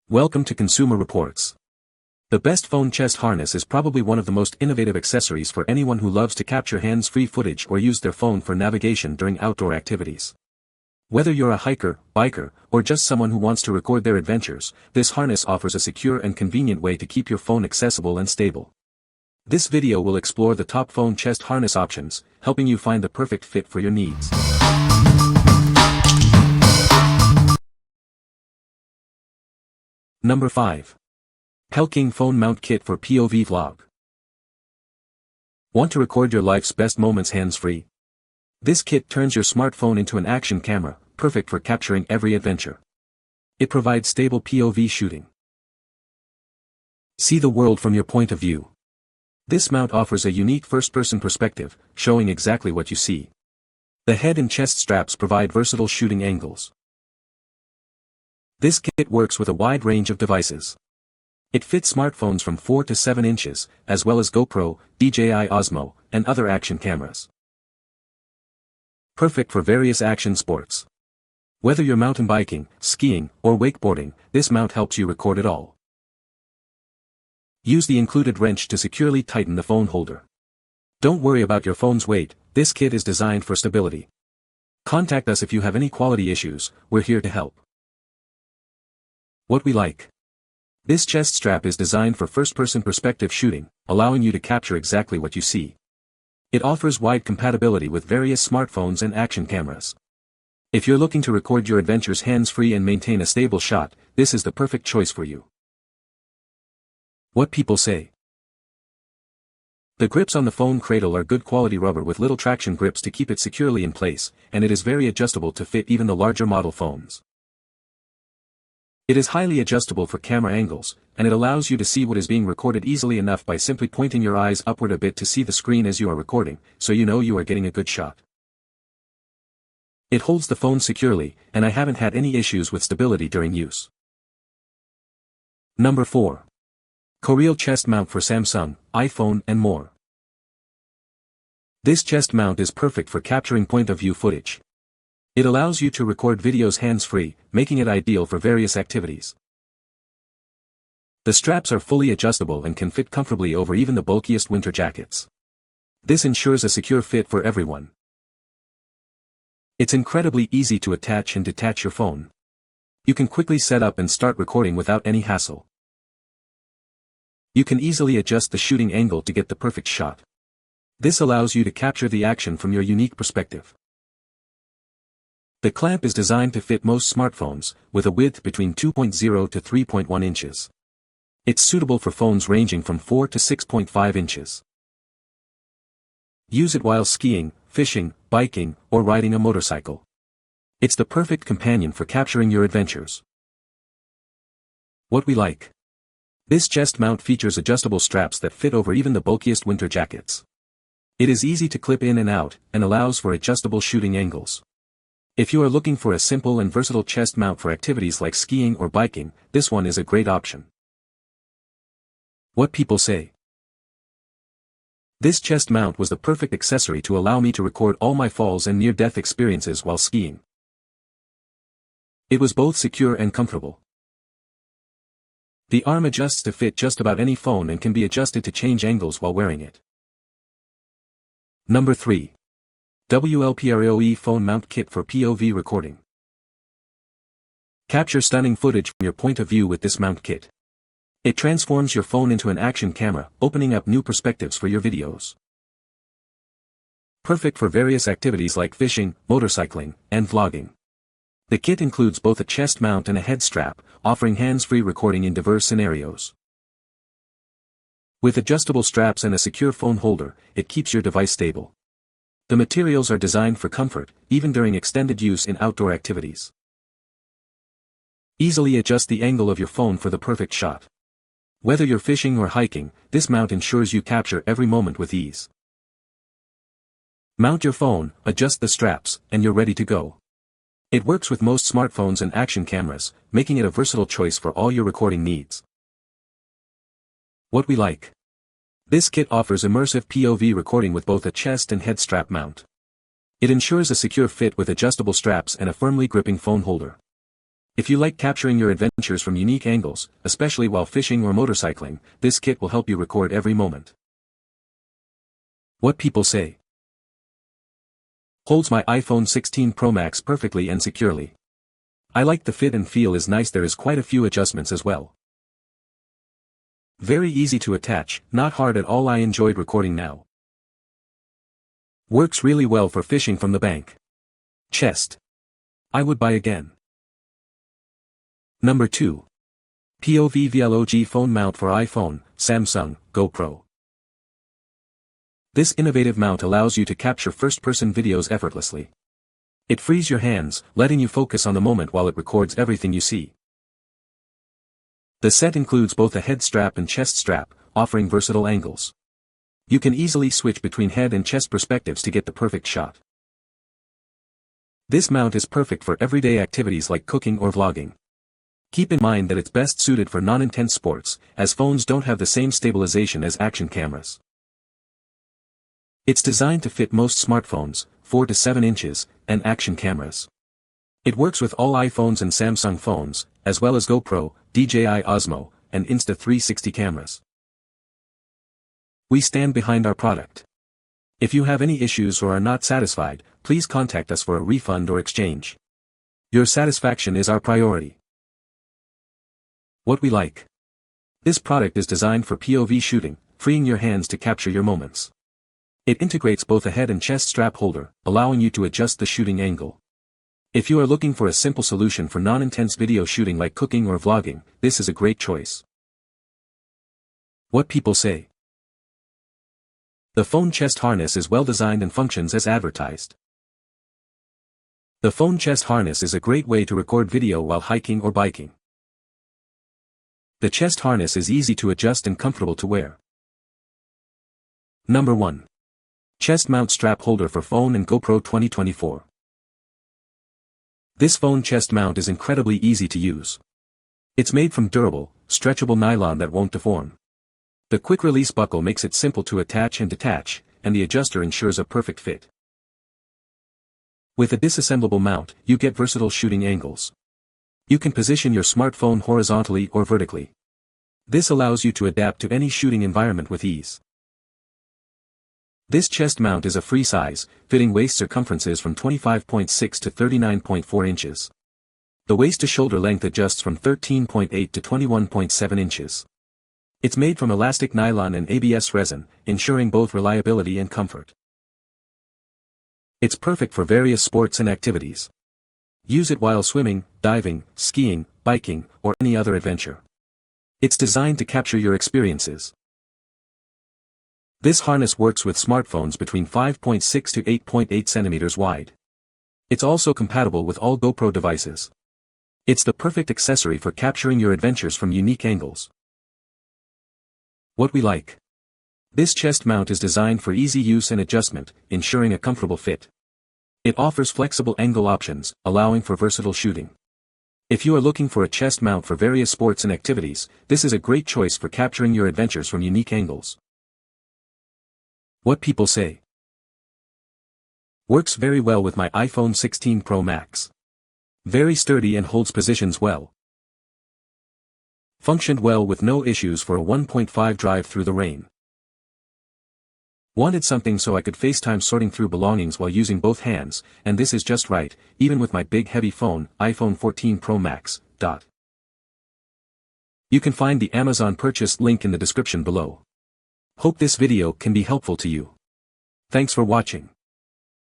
Welcome to Consumer Reports. The best phone chest harness is probably one of the most innovative accessories for anyone who loves to capture hands-free footage or use their phone for navigation during outdoor activities. Whether you're a hiker, biker, or just someone who wants to record their adventures, this harness offers a secure and convenient way to keep your phone accessible and stable. This video will explore the top phone chest harness options, helping you find the perfect fit for your needs. Number 5. PellKing Phone Mount Kit for POV Vlog. Want to record your life's best moments hands-free? This kit turns your smartphone into an action camera, perfect for capturing every adventure. It provides stable POV shooting. See the world from your point of view. This mount offers a unique first-person perspective, showing exactly what you see. The head and chest straps provide versatile shooting angles. This kit works with a wide range of devices. It fits smartphones from 4 to 7 inches, as well as GoPro, DJI Osmo, and other action cameras. Perfect for various action sports. Whether you're mountain biking, skiing, or wakeboarding, this mount helps you record it all. Use the included wrench to securely tighten the phone holder. Don't worry about your phone's weight, this kit is designed for stability. Contact us if you have any quality issues, we're here to help. What we like. This chest strap is designed for first-person perspective shooting, allowing you to capture exactly what you see. It offers wide compatibility with various smartphones and action cameras. If you're looking to record your adventures hands-free and maintain a stable shot, this is the perfect choice for you. What people say. The grips on the phone cradle are good quality rubber with little traction grips to keep it securely in place, and it is very adjustable to fit even the larger model phones. It is highly adjustable for camera angles, and it allows you to see what is being recorded easily enough by simply pointing your eyes upward a bit to see the screen as you are recording, so you know you are getting a good shot. It holds the phone securely, and I haven't had any issues with stability during use. Number 4. Coreal chest mount for Samsung, iPhone, and more. This chest mount is perfect for capturing point-of-view footage. It allows you to record videos hands-free, making it ideal for various activities. The straps are fully adjustable and can fit comfortably over even the bulkiest winter jackets. This ensures a secure fit for everyone. It's incredibly easy to attach and detach your phone. You can quickly set up and start recording without any hassle. You can easily adjust the shooting angle to get the perfect shot. This allows you to capture the action from your unique perspective. The clamp is designed to fit most smartphones, with a width between 2.0 to 3.1 inches. It's suitable for phones ranging from 4 to 6.5 inches. Use it while skiing, fishing, biking, or riding a motorcycle. It's the perfect companion for capturing your adventures. What we like. This chest mount features adjustable straps that fit over even the bulkiest winter jackets. It is easy to clip in and out, and allows for adjustable shooting angles. If you are looking for a simple and versatile chest mount for activities like skiing or biking, this one is a great option. What people say. This chest mount was the perfect accessory to allow me to record all my falls and near-death experiences while skiing. It was both secure and comfortable. The arm adjusts to fit just about any phone and can be adjusted to change angles while wearing it. Number 3. WLPREOE Phone Mount Kit for POV Recording. Capture stunning footage from your point of view with this mount kit. It transforms your phone into an action camera, opening up new perspectives for your videos. Perfect for various activities like fishing, motorcycling, and vlogging. The kit includes both a chest mount and a head strap, offering hands-free recording in diverse scenarios. With adjustable straps and a secure phone holder, it keeps your device stable. The materials are designed for comfort, even during extended use in outdoor activities. Easily adjust the angle of your phone for the perfect shot. Whether you're fishing or hiking, this mount ensures you capture every moment with ease. Mount your phone, adjust the straps, and you're ready to go. It works with most smartphones and action cameras, making it a versatile choice for all your recording needs. What we like. This kit offers immersive POV recording with both a chest and head strap mount. It ensures a secure fit with adjustable straps and a firmly gripping phone holder. If you like capturing your adventures from unique angles, especially while fishing or motorcycling, this kit will help you record every moment. What people say. Holds my iPhone 16 Pro Max perfectly and securely. I like the fit and feel is nice. There is quite a few adjustments as well. Very easy to attach, not hard at all. I enjoyed recording now. Works really well for fishing from the bank. Chest. I would buy again. Number 2. POV WLPREOE phone mount for iPhone, Samsung, GoPro. This innovative mount allows you to capture first-person videos effortlessly. It frees your hands, letting you focus on the moment while it records everything you see. The set includes both a head strap and chest strap, offering versatile angles. You can easily switch between head and chest perspectives to get the perfect shot. This mount is perfect for everyday activities like cooking or vlogging. Keep in mind that it's best suited for non-intense sports, as phones don't have the same stabilization as action cameras. It's designed to fit most smartphones, 4 to 7 inches, and action cameras. It works with all iPhones and Samsung phones, as well as GoPro, DJI Osmo, and Insta360 cameras. We stand behind our product. If you have any issues or are not satisfied, please contact us for a refund or exchange. Your satisfaction is our priority. What we like. This product is designed for POV shooting, freeing your hands to capture your moments. It integrates both a head and chest strap holder, allowing you to adjust the shooting angle. If you are looking for a simple solution for non-intense video shooting like cooking or vlogging, this is a great choice. What people say. The phone chest harness is well designed and functions as advertised. The phone chest harness is a great way to record video while hiking or biking. The chest harness is easy to adjust and comfortable to wear. Number 1. Chest mount strap holder for phone and GoPro 2024. This phone chest mount is incredibly easy to use. It's made from durable, stretchable nylon that won't deform. The quick release buckle makes it simple to attach and detach, and the adjuster ensures a perfect fit. With a disassemblable mount, you get versatile shooting angles. You can position your smartphone horizontally or vertically. This allows you to adapt to any shooting environment with ease. This chest mount is a free size, fitting waist circumferences from 25.6 to 39.4 inches. The waist to shoulder length adjusts from 13.8 to 21.7 inches. It's made from elastic nylon and ABS resin, ensuring both reliability and comfort. It's perfect for various sports and activities. Use it while swimming, diving, skiing, biking, or any other adventure. It's designed to capture your experiences. This harness works with smartphones between 5.6 to 8.8 centimeters wide. It's also compatible with all GoPro devices. It's the perfect accessory for capturing your adventures from unique angles. What we like. This chest mount is designed for easy use and adjustment, ensuring a comfortable fit. It offers flexible angle options, allowing for versatile shooting. If you are looking for a chest mount for various sports and activities, this is a great choice for capturing your adventures from unique angles. What people say. Works very well with my iPhone 16 Pro Max. Very sturdy and holds positions well. Functioned well with no issues for a 1.5 drive through the rain. Wanted something so I could FaceTime sorting through belongings while using both hands, and this is just right, even with my big heavy phone, iPhone 14 Pro Max. You can find the Amazon purchase link in the description below. Hope this video can be helpful to you. Thanks for watching.